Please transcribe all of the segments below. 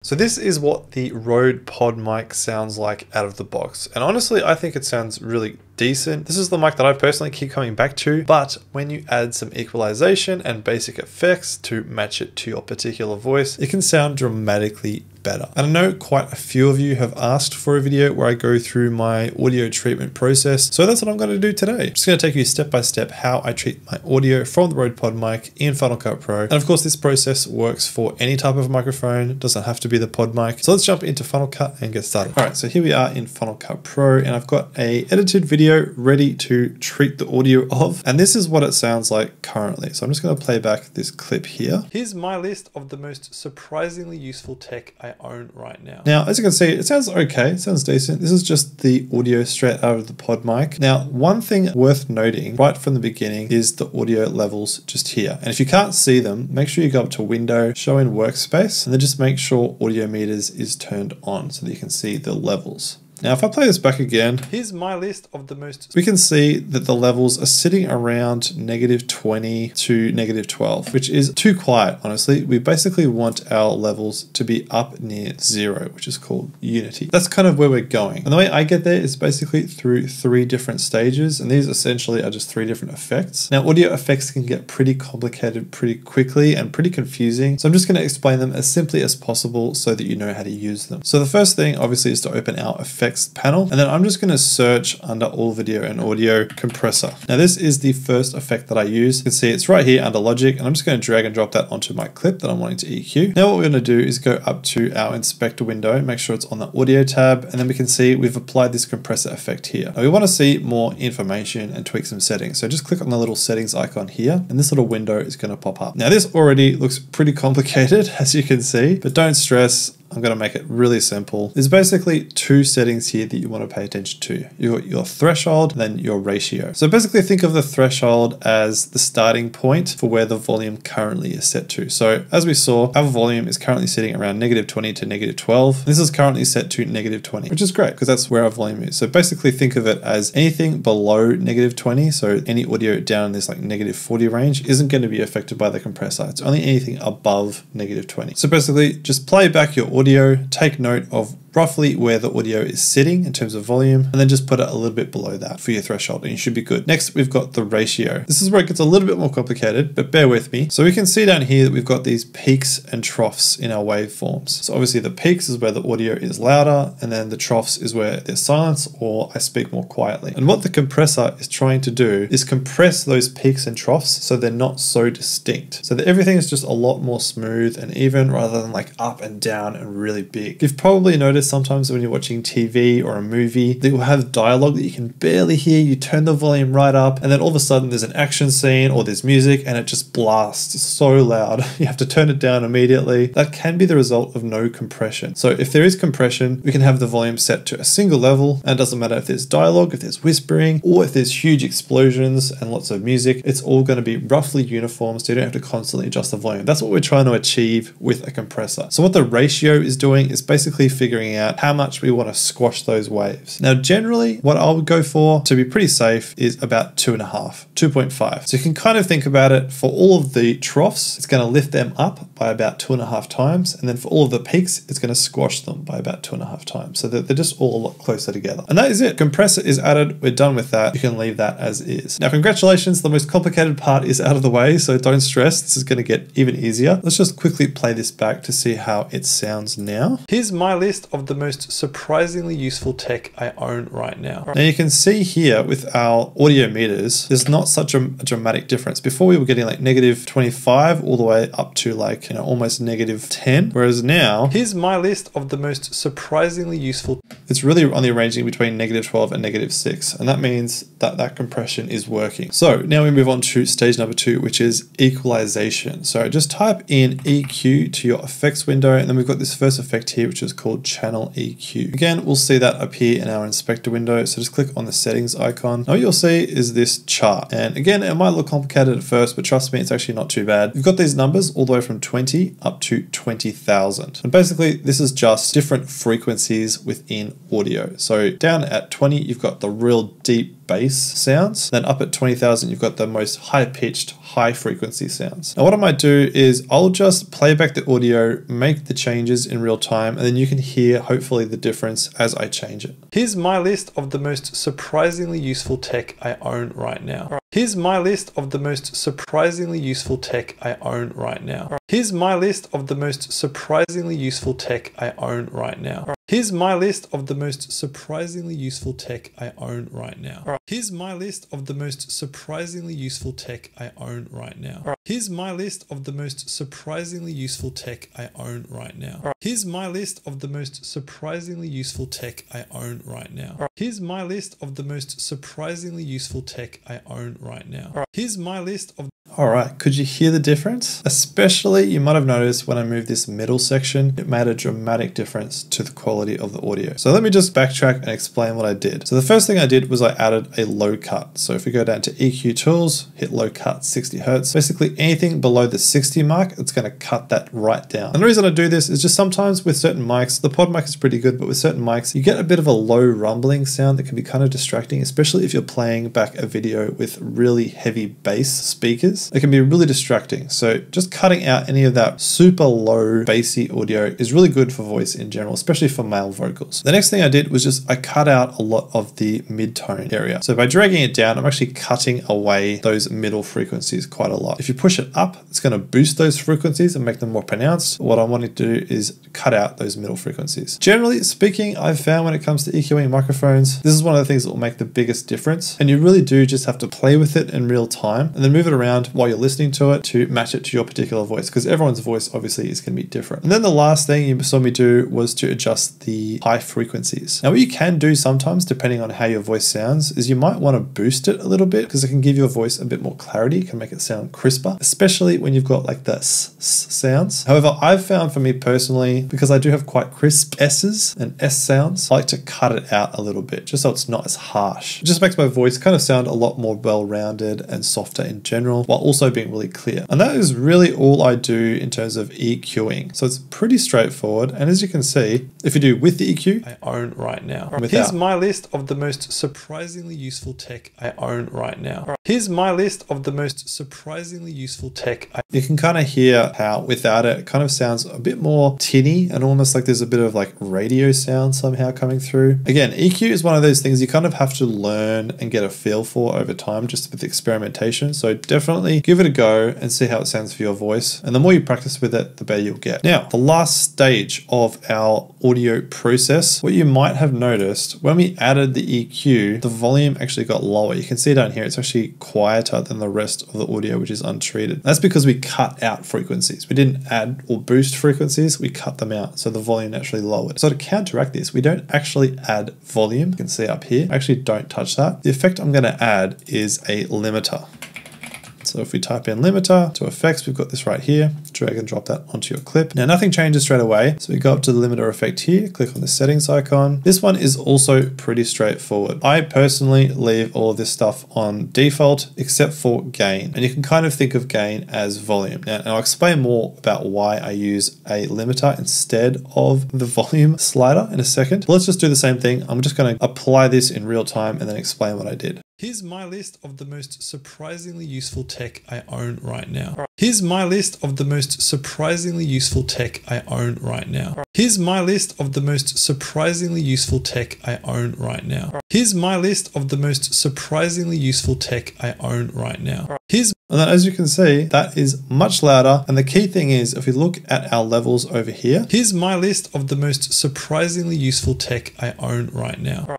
So this is what the Rode PodMic sounds like out of the box. And honestly, I think it sounds really decent. This is the mic that I personally keep coming back to, but when you add some equalization and basic effects to match it to your particular voice, it can sound dramatically better. And I know quite a few of you have asked for a video where I go through my audio treatment process. So that's what I'm going to do today. I'm just going to take you step by step how I treat my audio from the Rode PodMic in Final Cut Pro. And of course, this process works for any type of microphone. It doesn't have to be the PodMic. So let's jump into Final Cut and get started. All right, so here we are in Final Cut Pro, and I've got a edited video ready to treat the audio of, and this is what it sounds like currently. So I'm just going to play back this clip here. Here's my list of the most surprisingly useful tech I own right now. Now, as you can see, it sounds okay. It sounds decent. This is just the audio straight out of the PodMic. Now, one thing worth noting right from the beginning is the audio levels just here. And if you can't see them, make sure you go up to Window, Show in Workspace, and then just make sure Audio Meters is turned on so that you can see the levels. Now, if I play this back again, here's my list of the most, we can see that the levels are sitting around -20 to -12, which is too quiet, honestly. We basically want our levels to be up near 0, which is called unity. That's kind of where we're going. And the way I get there is basically through 3 different stages, and these essentially are just 3 different effects. Now, audio effects can get pretty complicated pretty quickly and pretty confusing, so I'm just going to explain them as simply as possible so that you know how to use them. So the first thing, obviously, is to open our effects panel, and then I'm just going to search under all video and audio compressor. Now this is the first effect that I use. You can see it's right here under Logic, and I'm just going to drag and drop that onto my clip that I'm wanting to EQ. Now what we're going to do is go up to our inspector window, make sure it's on the audio tab, and then we can see we've applied this compressor effect here. Now we want to see more information and tweak some settings. So just click on the little settings icon here, and this little window is going to pop up. Now this already looks pretty complicated, as you can see, but don't stress. I'm going to make it really simple. There's basically 2 settings here that you want to pay attention to. You've got your threshold, then your ratio. So basically think of the threshold as the starting point for where the volume currently is set to. So as we saw, our volume is currently sitting around -20 to -12. This is currently set to -20, which is great because that's where our volume is. So basically think of it as anything below -20. So any audio down in this like -40 range isn't going to be affected by the compressor. It's only anything above -20. So basically just play back your audio, take note of roughly where the audio is sitting in terms of volume, and then just put it a little bit below that for your threshold, and you should be good. Next, we've got the ratio. This is where it gets a little bit more complicated, but bear with me. So we can see down here that we've got these peaks and troughs in our waveforms. So obviously the peaks is where the audio is louder, and then the troughs is where there's silence or I speak more quietly. And what the compressor is trying to do is compress those peaks and troughs so they're not so distinct. So that everything is just a lot more smooth and even rather than like up and down and really big. You've probably noticed sometimes when you're watching TV or a movie that you'll have dialogue that you can barely hear. You turn the volume right up, and then all of a sudden there's an action scene or there's music and it just blasts so loud. You have to turn it down immediately. That can be the result of no compression. So if there is compression, we can have the volume set to a single level, and it doesn't matter if there's dialogue, if there's whispering, or if there's huge explosions and lots of music. It's all going to be roughly uniform, so you don't have to constantly adjust the volume. That's what we're trying to achieve with a compressor. So what the ratio is doing is basically figuring out how much we want to squash those waves. Now, generally, what I would go for to be pretty safe is about 2.5, 2.5. So you can kind of think about it for all of the troughs, it's going to lift them up by about 2.5 times. And then for all of the peaks, it's going to squash them by about 2.5 times. So that they're just all a lot closer together. And that is it. Compressor is added. We're done with that. You can leave that as is. Now, congratulations. The most complicated part is out of the way. So don't stress. This is going to get even easier. Let's just quickly play this back to see how it sounds now. Here's my list of the most surprisingly useful tech I own right now. Now you can see here with our audio meters, there's not such a dramatic difference. Before we were getting like -25 all the way up to like, almost -10. Whereas now, here's my list of the most surprisingly useful. It's really only ranging between -12 and -6. And that means that that compression is working. So now we move on to stage number 2, which is equalization. So just type in EQ to your effects window, and then we've got this first effect here, which is called channel EQ. Again, we'll see that appear in our inspector window. So just click on the settings icon. Now what you'll see is this chart. And again, it might look complicated at first, but trust me, it's actually not too bad. You've got these numbers all the way from 20 up to 20,000. And basically this is just different frequencies within audio. So down at 20, you've got the real deep bass sounds. Then up at 20,000, you've got the most high-pitched, high-frequency sounds. Now what I might do is I'll just play back the audio, make the changes in real time, and then you can hear hopefully the difference as I change it. Here's my list of the most surprisingly useful tech I own right now. Here's my list of the most surprisingly useful tech I own right now. Here's my list of the most surprisingly useful tech I own right now. Here's my list of the most surprisingly useful tech I own right now. Here's my list of the most surprisingly useful tech I own right now. Here's my list of the most surprisingly useful tech I own right now. Here's my list of the most surprisingly useful tech I own right now. Here's my list of the most surprisingly useful tech I own right now. Here's my list of... Alright, could you hear the difference? Especially, you might have noticed when I moved this middle section, it made a dramatic difference to the quality of the audio. So let me just backtrack and explain what I did. So the first thing I did was I added a low cut. So if we go down to EQ tools, hit low cut 60 Hertz, basically anything below the 60 mark, it's going to cut that right down. And the reason I do this is just sometimes with certain mics, the PodMic is pretty good, but with certain mics, you get a bit of a low rumbling sound that can be kind of distracting, especially if you're playing back a video with really heavy bass speakers. It can be really distracting. So just cutting out any of that super low bassy audio is really good for voice in general, especially for male vocals. The next thing I did was just I cut out a lot of the mid-tone area. So by dragging it down, I'm actually cutting away those middle frequencies quite a lot. If you push it up, it's going to boost those frequencies and make them more pronounced. What I want to do is cut out those middle frequencies. Generally speaking, I've found when it comes to EQing microphones, this is one of the things that will make the biggest difference. And you really do just have to play with it in real time and then move it around while you're listening to it to match it to your particular voice, because everyone's voice obviously is going to be different. And then the last thing you saw me do was to adjust the high frequencies. Now what you can do sometimes, depending on how your voice sounds, is you might want to boost it a little bit because it can give your voice a bit more clarity, can make it sound crisper, especially when you've got like the s sounds. However, I've found for me personally, because I do have quite crisp S's and S sounds, I like to cut it out a little bit just so it's not as harsh. It just makes my voice kind of sound a lot more well-rounded and softer in general, while also being really clear. And that is really all I do in terms of EQing. So it's pretty straightforward. And as you can see, if you do with the EQ, I own right now. Here's my list of the most surprisingly useful tech I own right now. Here's my list of the most surprisingly useful tech. You can kind of hear how without it, it kind of sounds a bit more tinny and almost like there's a bit of like radio sound somehow coming through. Again, EQ is one of those things you kind of have to learn and get a feel for over time, just with experimentation. So definitely give it a go and see how it sounds for your voice. And the more you practice with it, the better you'll get. Now, the last stage of our audio process, what you might have noticed when we added the EQ, the volume actually got lower. You can see down here, it's actually quieter than the rest of the audio, which is untreated. That's because we cut out frequencies. We didn't add or boost frequencies, we cut them out. So the volume naturally lowered. So to counteract this, we don't actually add volume. You can see up here, I actually don't touch that. The effect I'm going to add is a limiter. So if we type in limiter to effects, we've got this right here. Drag and drop that onto your clip. Now nothing changes straight away. So we go up to the limiter effect here, click on the settings icon. This one is also pretty straightforward. I personally leave all of this stuff on default except for gain. And you can kind of think of gain as volume. Now I'll explain more about why I use a limiter instead of the volume slider in a second. But let's just do the same thing. I'm just going to apply this in real time and then explain what I did. Here's my list of the most surprisingly useful tech I own right now. Here's my list of the most surprisingly useful tech I own right now. Here's my list of the most surprisingly useful tech I own right now. Here's my list of the most surprisingly useful tech I own right now. And then as you can see, that is much louder. And the key thing is, if we look at our levels over here, here's my list of the most surprisingly useful tech I own right now.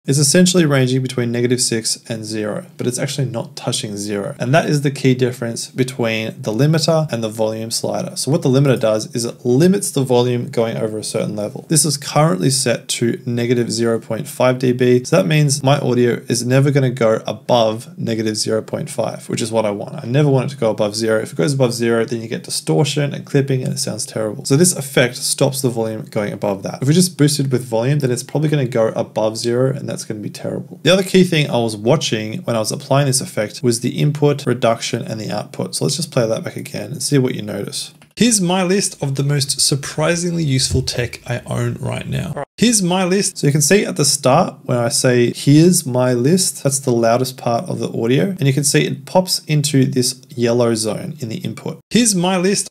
Is essentially ranging between -6 and 0, but it's actually not touching 0. And that is the key difference between the limiter and the volume slider. So what the limiter does is it limits the volume going over a certain level. This is currently set to -0.5 dB. So that means my audio is never going to go above -0.5, which is what I want. I never want it to go above 0. If it goes above 0, then you get distortion and clipping and it sounds terrible. So this effect stops the volume going above that. If we just boosted with volume, then it's probably going to go above 0, and that's going to be terrible. The other key thing I was watching when I was applying this effect was the input, reduction, and the output. So let's just play that back again and see what you notice. Here's my list of the most surprisingly useful tech I own right now. Here's my list. So you can see at the start when I say here's my list, that's the loudest part of the audio. And you can see it pops into this yellow zone in the input. Here's my list.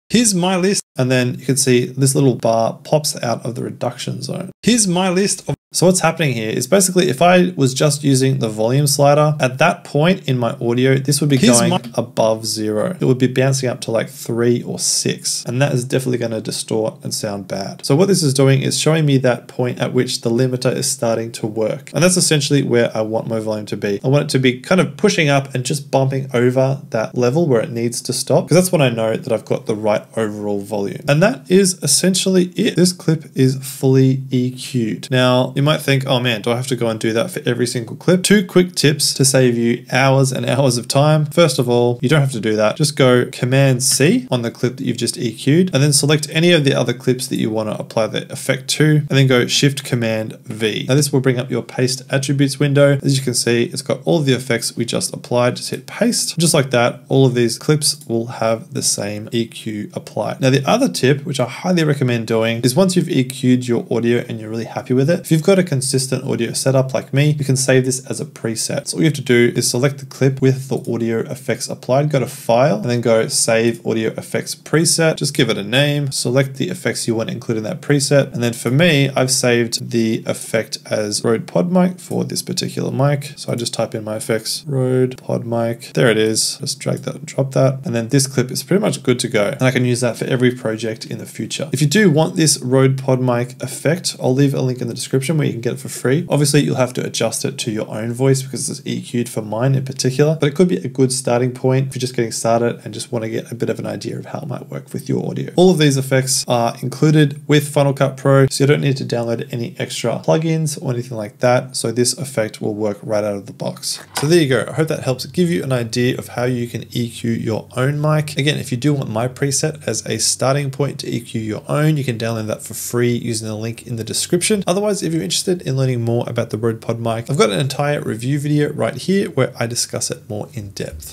Here's my list. And then you can see this little bar pops out of the reduction zone. Here's my list of. So what's happening here is basically if I was just using the volume slider, at that point in my audio, this would be going above 0. It would be bouncing up to like 3 or 6. And that is definitely going to distort and sound bad. So what this is doing is showing me that point at which the limiter is starting to work. And that's essentially where I want my volume to be. I want it to be kind of pushing up and just bumping over that level where it needs to stop, because that's when I know that I've got the right overall volume. And that is essentially it. This clip is fully EQ'd. Now, you might think, oh man, do I have to go and do that for every single clip? 2 quick tips to save you hours and hours of time. First of all, you don't have to do that. Just go Command C on the clip that you've just EQ'd, and then select any of the other clips that you want to apply the effect to, and then go Shift Command V. Now this will bring up your paste attributes window. As you can see, it's got all the effects we just applied. Just hit paste. Just like that, all of these clips will have the same EQ applied. Now the other tip, which I highly recommend doing, is once you've EQ'd your audio and you're really happy with it, if you've got a consistent audio setup like me, you can save this as a preset. So all you have to do is select the clip with the audio effects applied, go to File, and then go Save Audio Effects Preset. Just give it a name, select the effects you want included in that preset. And then for me, I've saved the effect as Rode PodMic for this particular mic. So I just type in my effects, Rode PodMic. There it is. Just drag that and drop that. And then this clip is pretty much good to go. And I can use that for every project in the future. If you do want this Rode PodMic effect, I'll leave a link in the description where you can get it for free. Obviously, you'll have to adjust it to your own voice because it's EQ'd for mine in particular, but it could be a good starting point if you're just getting started and just want to get a bit of an idea of how it might work with your audio. All of these effects are included with Final Cut Pro, so you don't need to download any extra plugins or anything like that. So this effect will work right out of the box. So there you go. I hope that helps give you an idea of how you can EQ your own mic. Again, if you do want my preset as a starting point to EQ your own, you can download that for free using the link in the description. Otherwise, if you're interested in learning more about the Rode PodMic, I've got an entire review video right here where I discuss it more in depth.